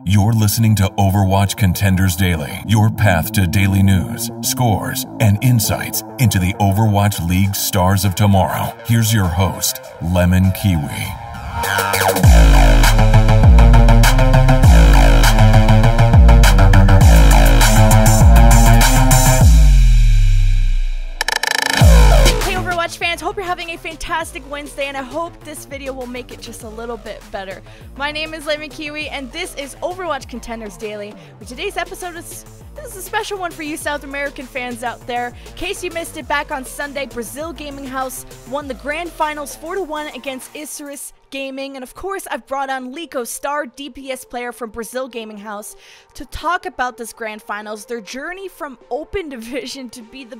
You're listening to Overwatch Contenders Daily, your path to daily news, scores, and insights into the Overwatch League stars of tomorrow. Here's your host, LemonKiwi. Fans, hope you're having a fantastic Wednesday, and I hope this video will make it just a little bit better. My name is LemonKiwi, and this is Overwatch Contenders Daily. Today's episode is a special one for you South American fans out there. In case you missed it, back on Sunday, Brasil Gaming House won the grand finals 4-1 against Isurus Gaming, and of course I've brought on Liko, star DPS player from Brasil Gaming House, to talk about this grand finals, their journey from open division to be the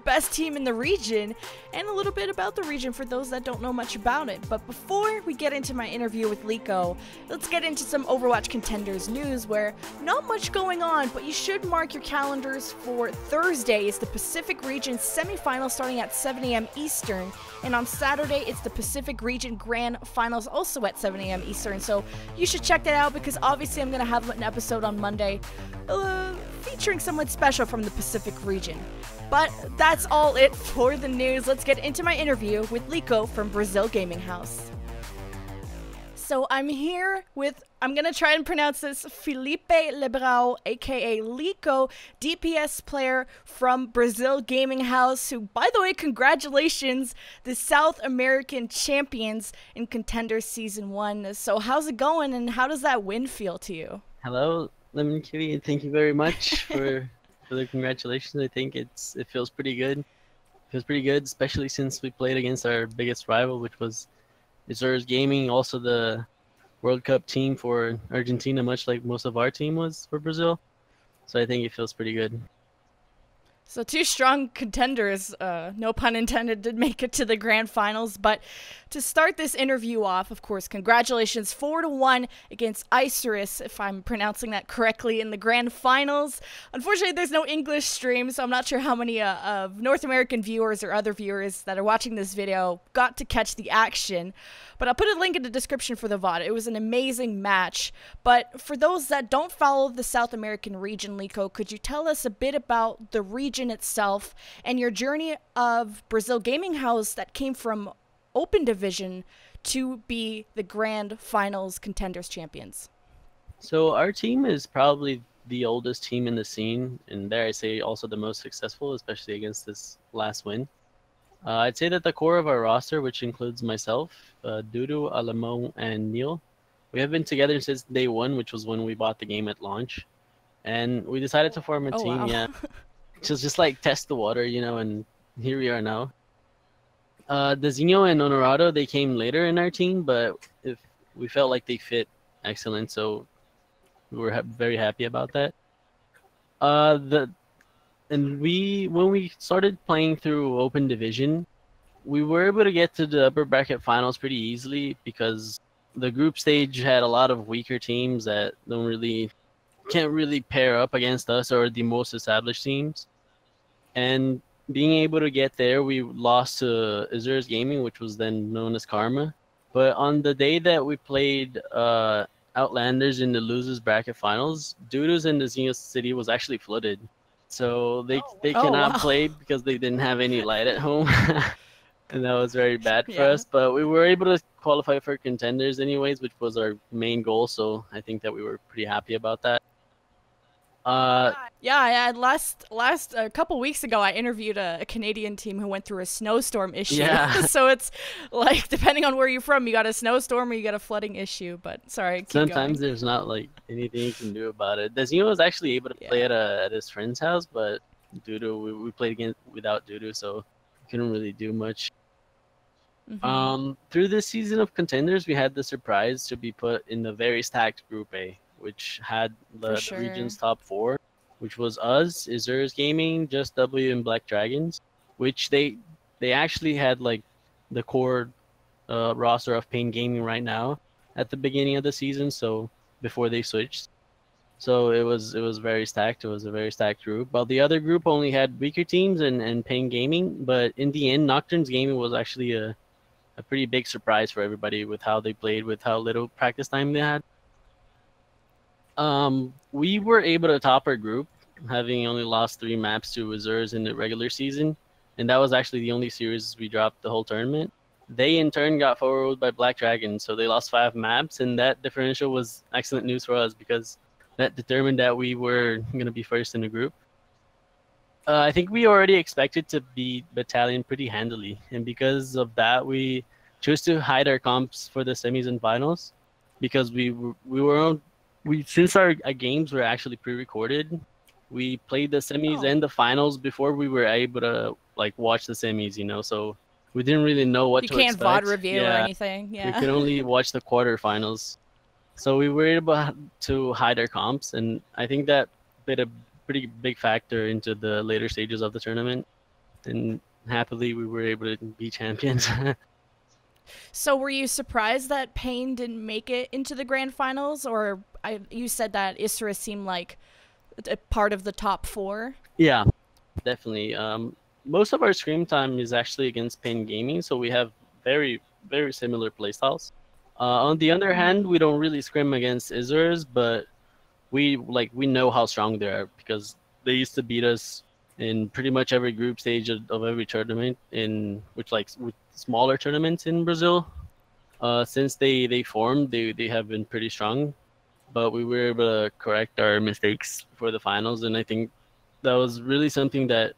best team in the region, and a little bit about the region for those that don't know much about it. But before we get into my interview with Liko, let's get into some Overwatch Contenders news, where not much going on, but you should mark your calendars for Thursday is the Pacific Region semifinal starting at 7 a.m. Eastern, and on Saturday it's the Pacific Region Grand Finals also at 7 a.m. Eastern, so you should check that out, because obviously I'm going to have an episode on Monday featuring someone special from the Pacific Region. But that's all it for the news. Let's get into my interview with Liko from Brasil Gaming House. So I'm here with, I'm going to try and pronounce this, Felipe Lebrao, aka Liko, DPS player from Brasil Gaming House, who, by the way, congratulations, the South American champions in Contenders Season 1. So how's it going, and how does that win feel to you? Hello, LemonKiwi, thank you very much for the congratulations. I think it feels pretty good. It feels pretty good, especially since we played against our biggest rival, which was Isurus Gaming, also the World Cup team for Argentina, much like most of our team was for Brazil. So I think it feels pretty good. So two strong contenders, no pun intended, did make it to the grand finals. But to start this interview off, of course, congratulations, 4-1 against Isurus, if I'm pronouncing that correctly, in the grand finals. Unfortunately, there's no English stream, so I'm not sure how many of North American viewers or other viewers that are watching this video got to catch the action. But I'll put a link in the description for the VOD. It was an amazing match. But for those that don't follow the South American region, Liko, could you tell us a bit about the region itself and your journey of Brasil Gaming House that came from open division to be the grand finals contenders champions? So our team is probably the oldest team in the scene, and dare I say also the most successful, especially against this last win. I'd say that the core of our roster, which includes myself, Dudu, Alamon, and Neil, we have been together since day one, which was when we bought the game at launch. And we decided to form a team, wow. yeah, just like test the water, you know, and here we are now. Dezinho and Honorado, they came later in our team, but we felt like they fit excellent, so we were very happy about that. When we started playing through open division, we were able to get to the upper bracket finals pretty easily, because the group stage had a lot of weaker teams that can't really pair up against us or the most established teams. And being able to get there, we lost to Isurus Gaming, which was then known as Karma. But on the day that we played Outlanders in the losers bracket finals, Dudu's in the Zenith City was actually flooded. So they cannot play because they didn't have any light at home. And that was very bad for us. But we were able to qualify for contenders anyways, which was our main goal. So I think that we were pretty happy about that. Last a couple weeks ago, I interviewed a Canadian team who went through a snowstorm issue. Yeah. So it's like, depending on where you're from, you got a snowstorm or you got a flooding issue. But sorry, sometimes there's not like anything you can do about it. Dezinho was actually able to play at his friend's house, but Dudu, we played without Dudu, so we couldn't really do much. Mm-hmm. Through this season of contenders, we had the surprise to be put in the very stacked Group A, which had the region's top 4, which was us, Isurus Gaming, Just W, and Black Dragons, which they actually had like the core roster of Pain Gaming right now at the beginning of the season, so before they switched. So it was very stacked. It was a very stacked group. While the other group only had weaker teams and Pain Gaming, but in the end, Nocturne's Gaming was actually a pretty big surprise for everybody with how they played, with how little practice time they had. We were able to top our group, having only lost 3 maps to Isurus in the regular season, and that was actually the only series we dropped the whole tournament. They in turn got forward by Black Dragon, so they lost 5 maps, and that differential was excellent news for us because that determined that we were going to be first in the group. I think we already expected to beat Battalion pretty handily, and because of that, we chose to hide our comps for the semis and finals because we since our games were actually pre-recorded, we played the semis and the finals before we were able to like watch the semis, so we didn't really know what You to can't expect. VOD review or anything. We Yeah. could only watch the quarterfinals, so we were able to hide our comps, and I think that played a pretty big factor into the later stages of the tournament. And happily, we were able to be champions. So were you surprised that Pain didn't make it into the grand finals, or you said that Isurus seemed like a part of the top 4? Yeah, definitely. Most of our screen time is actually against Pain Gaming, so we have very, very similar playstyles. On the other hand, we don't really scrim against Isurus, but we know how strong they are because they used to beat us in pretty much every group stage of every tournament with smaller tournaments in Brazil. Since they formed, they have been pretty strong, but we were able to correct our mistakes for the finals, and I think that was really something that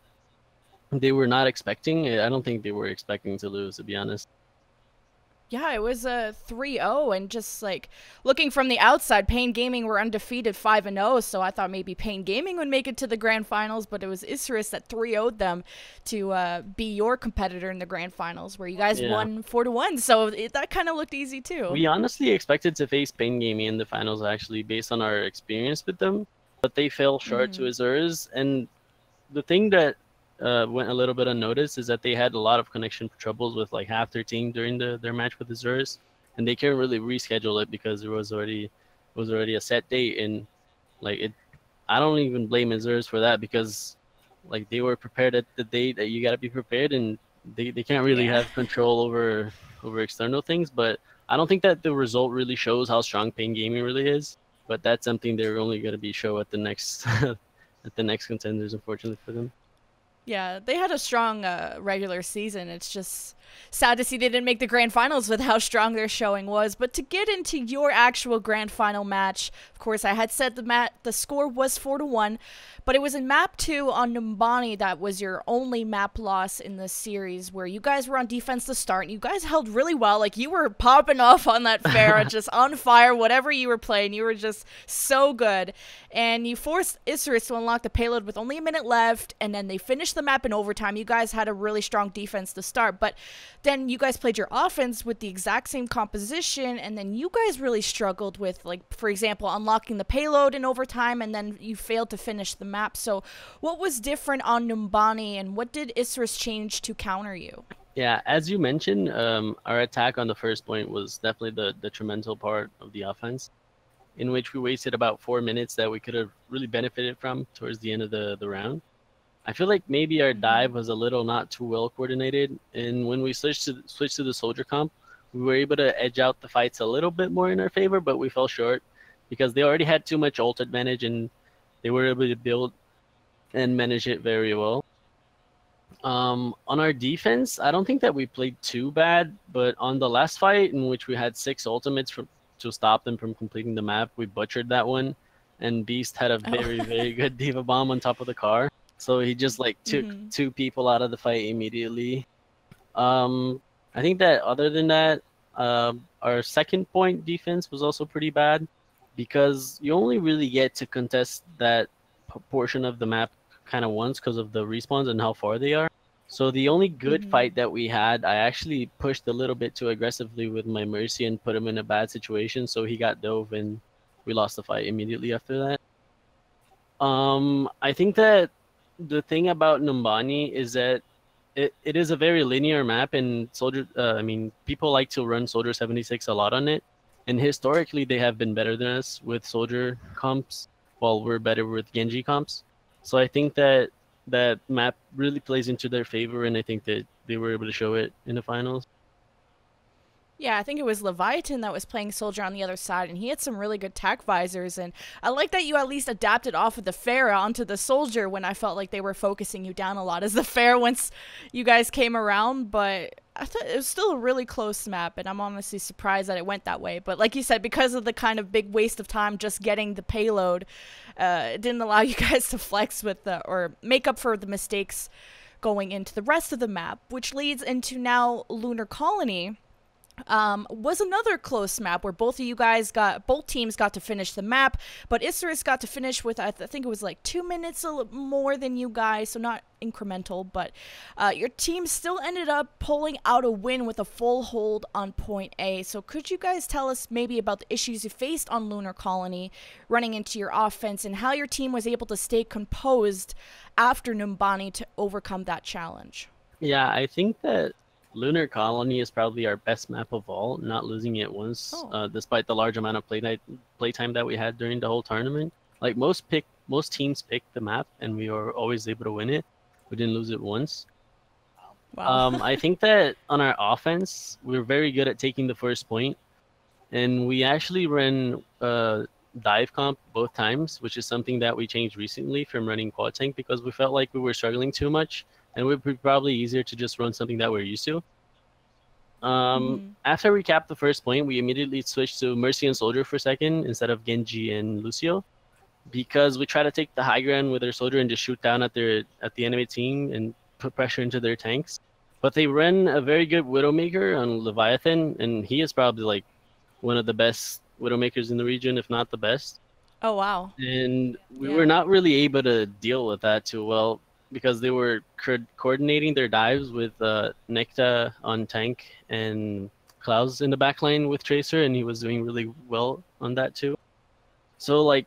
they were not expecting. I don't think they were expecting to lose, to be honest. Yeah, it was a 3-0, and just like looking from the outside, Pain Gaming were undefeated 5-0, so I thought maybe Pain Gaming would make it to the grand finals, but it was Isurus that 3-0'd them to be your competitor in the grand finals, where you guys won 4-1, so that kind of looked easy too. We honestly expected to face Pain Gaming in the finals, actually, based on our experience with them, but they fell short to Isurus, and the thing that went a little bit unnoticed is that they had a lot of connection troubles with like half their team during their match with Isurus, and they couldn't really reschedule it because there was already a set date, and I don't even blame Isurus for that because like they were prepared at the date that you got to be prepared, and they can't really have control over external things. But I don't think that the result really shows how strong Pain Gaming really is, but that's something they're only going to be show at the next at the next contenders, unfortunately for them. Yeah, they had a strong regular season. It's just sad to see they didn't make the grand finals with how strong their showing was. But to get into your actual grand final match, of course, I had said the score was 4-1, but it was in map 2 on Numbani that was your only map loss in the series, where you guys were on defense to start, and you guys held really well. Like, you were popping off on that Pharah, just on fire, whatever you were playing. You were just so good. And you forced Isurus to unlock the payload with only a minute left, and then they finished the map in overtime. You guys had a really strong defense to start, but then you guys played your offense with the exact same composition, and then you guys really struggled with, like, for example, unlocking the payload in overtime, and then you failed to finish the map. So what was different on Numbani, and what did Isurus change to counter you? Yeah, as you mentioned, our attack on the first point was definitely the detrimental part of the offense, in which we wasted about 4 minutes that we could have really benefited from towards the end of the round. I feel like maybe our dive was a little not too well coordinated, and when we switched to the soldier comp, we were able to edge out the fights a little bit more in our favor, but we fell short because they already had too much ult advantage, and they were able to build and manage it very well. On our defense, I don't think that we played too bad, but on the last fight, in which we had 6 ultimates to stop them from completing the map, we butchered that one, and Beast had a very, very good D.Va bomb on top of the car. So he just like took 2 people out of the fight immediately. I think that other than that, our second point defense was also pretty bad because you only really get to contest that portion of the map kind of once because of the respawns and how far they are. So the only good fight that we had, I actually pushed a little bit too aggressively with my Mercy and put him in a bad situation, so he got dove and we lost the fight immediately after that. I think that the thing about Numbani is that it is a very linear map, and people like to run Soldier 76 a lot on it, and historically they have been better than us with Soldier comps, while we're better with Genji comps. So I think that that map really plays into their favor, and I think that they were able to show it in the finals. Yeah, I think it was Leviathan that was playing Soldier on the other side, and he had some really good tac visors. And I like that you at least adapted off of the Pharah onto the Soldier when I felt like they were focusing you down a lot as the Pharah once you guys came around. But I thought it was still a really close map, and I'm honestly surprised that it went that way. But like you said, because of the kind of big waste of time just getting the payload, it didn't allow you guys to flex with or make up for the mistakes going into the rest of the map, which leads into now Lunar Colony. Was another close map where both teams got to finish the map, but Isurus got to finish with, I think it was like 2 minutes more than you guys, so not incremental, but your team still ended up pulling out a win with a full hold on point A. So could you guys tell us maybe about the issues you faced on Lunar Colony running into your offense and how your team was able to stay composed after Numbani to overcome that challenge? Yeah, I think that Lunar Colony is probably our best map of all, not losing it once, despite the large amount of playtime that we had during the whole tournament. Like most teams picked the map, and we were always able to win it. We didn't lose it once. Wow. I think that on our offense, we're very good at taking the first point, and we actually ran dive comp both times, which is something that we changed recently from running quad tank because we felt like we were struggling too much. And it would be probably easier to just run something that we're used to. After we capped the first point, we immediately switched to Mercy and Soldier for a second instead of Genji and Lucio, because we try to take the high ground with their Soldier and just shoot down at the enemy team and put pressure into their tanks. But they ran a very good Widowmaker on Leviathan, and he is probably like one of the best Widowmakers in the region, if not the best. Oh, wow. And we were not really able to deal with that too well, because they were coordinating their dives with Nekta on tank and Klaus in the backline with Tracer, and he was doing really well on that too. So like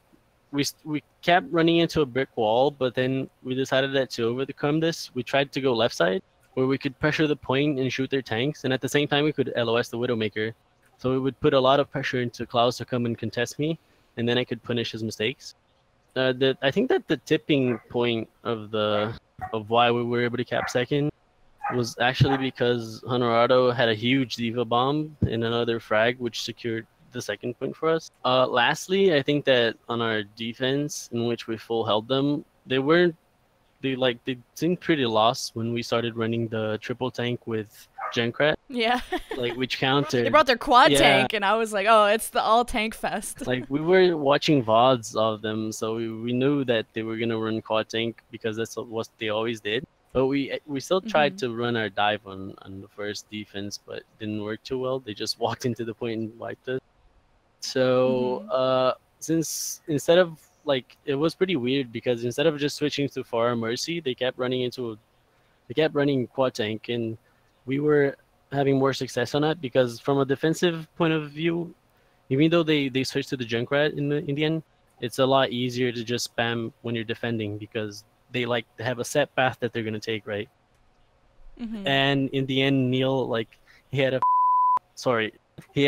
we kept running into a brick wall, but then we decided that to overcome this, we tried to go left side where we could pressure the point and shoot their tanks, and at the same time we could LOS the Widowmaker. So it would put a lot of pressure into Klaus to come and contest me, and then I could punish his mistakes. I think that the tipping point of why we were able to cap second was actually because Honorado had a huge Diva bomb and another frag, which secured the second point for us. Lastly, I think that on our defense, in which we full held them, they seemed pretty lost when we started running the triple tank with Genkrat. Yeah. Like, which countered. They brought their quad tank, and I was like, oh, it's the all tank fest. Like, we were watching VODs of them, so we knew that they were going to run quad tank because that's what they always did. But we still tried to run our dive on the first defense, but it didn't work too well. They just walked into the point and wiped us. So, since instead of, like, it was pretty weird because instead of just switching to Pharah Mercy, they kept running quad tank, and we were having more success on that because from a defensive point of view, even though they switched to the Junkrat in the end, it's a lot easier to just spam when you're defending because they have a set path that they're gonna take, right? And in the end, Neil, like, he had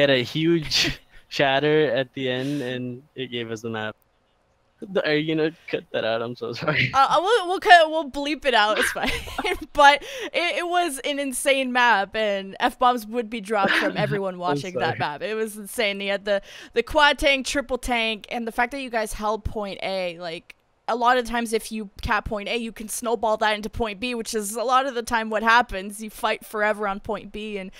a huge shatter at the end, and it gave us the map. Are you gonna cut that out? I'm so sorry. We'll bleep it out. It's fine. But it was an insane map, and F-bombs would be dropped from everyone watching that map. It was insane. You had the quad tank, triple tank, and the fact that you guys held point A. Like, a lot of times if you cap point A, you can snowball that into point B, which is a lot of the time what happens. You fight forever on point B, and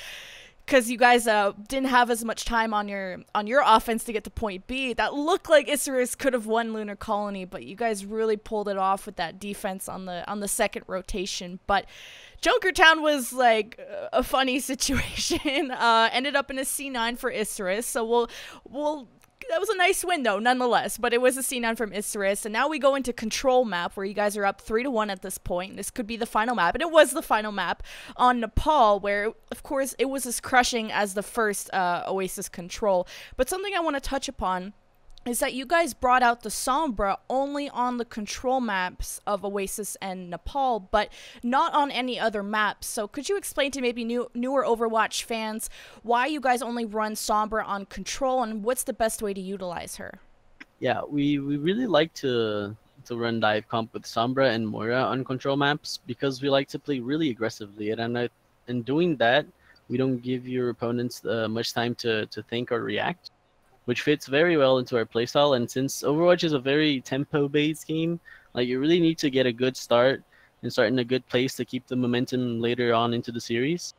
because you guys didn't have as much time on your offense to get to point B, that looked like Isurus could have won Lunar Colony, but you guys really pulled it off with that defense on the second rotation. But Junkertown was like a funny situation. Ended up in a C9 for Isurus, so we'll that was a nice win though, nonetheless. But it was a C9 from Isurus, and now we go into control map where you guys are up 3-1 at this point. This could be the final map, and it was the final map on Nepal, where of course it was as crushing as the first Oasis control. But something I want to touch upon is that you guys brought out the Sombra only on the control maps of Oasis and Nepal, but not on any other maps. So could you explain to maybe newer Overwatch fans why you guys only run Sombra on control, and what's the best way to utilize her? Yeah, we really like to run dive comp with Sombra and Moira on control maps because we like to play really aggressively, and doing that, We don't give your opponents much time to think or react, which fits very well into our playstyle. And since Overwatch is a very tempo-based game, like you really need to get a good start and start in a good place to keep the momentum later on into the series.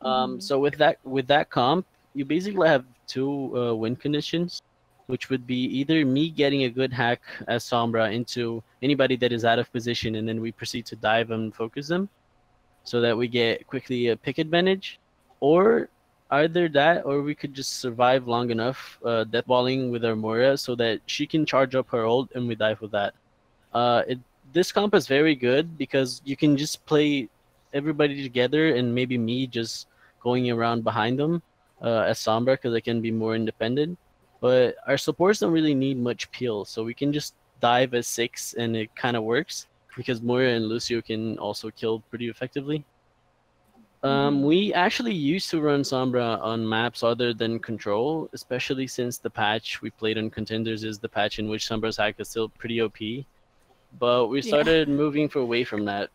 So with that comp, you basically have two win conditions, which would be either me getting a good hack as Sombra into anybody that is out of position, and then we proceed to dive and focus them, so that we get quickly a pick advantage, or either that, or we could just survive long enough deathballing with our Moira so that she can charge up her ult and we dive with that. This comp is very good because you can just play everybody together and maybe me just going around behind them as Sombra because I can be more independent. But our supports don't really need much peel, so we can just dive as 6 and it kind of works because Moira and Lucio can also kill pretty effectively. We actually used to run Sombra on maps other than Control, especially since the patch we played on Contenders is the patch in which Sombra's hack is still pretty OP. But we started moving away from that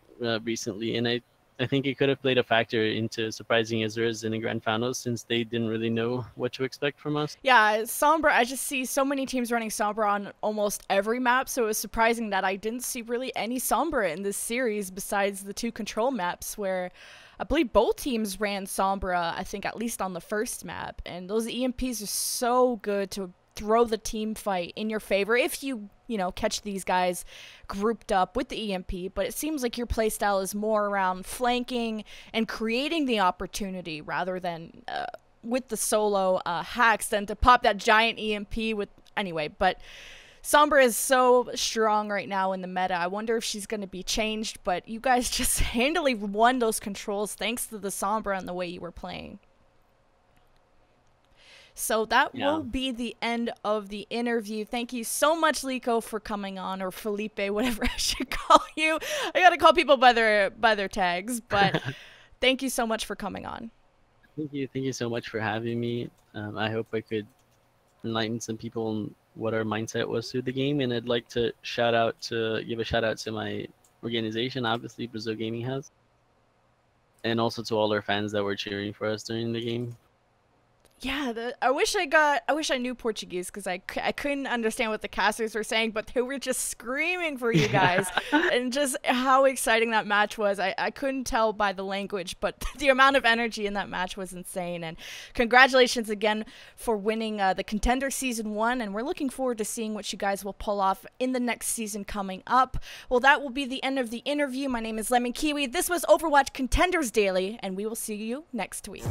recently, and I think it could have played a factor into surprising Isurus in the Grand Finals since they didn't really know what to expect from us. Yeah, Sombra, I just see so many teams running Sombra on almost every map, so it was surprising that I didn't see really any Sombra in this series besides the 2 Control maps where I believe both teams ran Sombra, I think at least on the first map, and those EMPs are so good to throw the team fight in your favor if you catch these guys grouped up with the EMP. But it seems like your playstyle is more around flanking and creating the opportunity rather than with the solo hacks than to pop that giant EMP with anyway. But Sombra is so strong right now in the meta. I wonder if she's going to be changed, but you guys just handily won those controls thanks to the Sombra and the way you were playing. So that will be the end of the interview. Thank you so much, Liko, for coming on, or Felipe, whatever I should call you. I gotta call people by their tags, but thank you so much for coming on. Thank you so much for having me. I hope I could enlighten some people on what our mindset was through the game, and I'd like to give a shout out to my organization, obviously Brasil Gaming House, and also to all our fans that were cheering for us during the game. Yeah, I wish I knew Portuguese because I couldn't understand what the casters were saying, but they were just screaming for you guys. And just how exciting that match was. I couldn't tell by the language, but the amount of energy in that match was insane. And congratulations again for winning the Contender Season 1, and we're looking forward to seeing what you guys will pull off in the next season coming up. Well, that will be the end of the interview. My name is LemonKiwi. This was Overwatch Contenders Daily, and we will see you next week.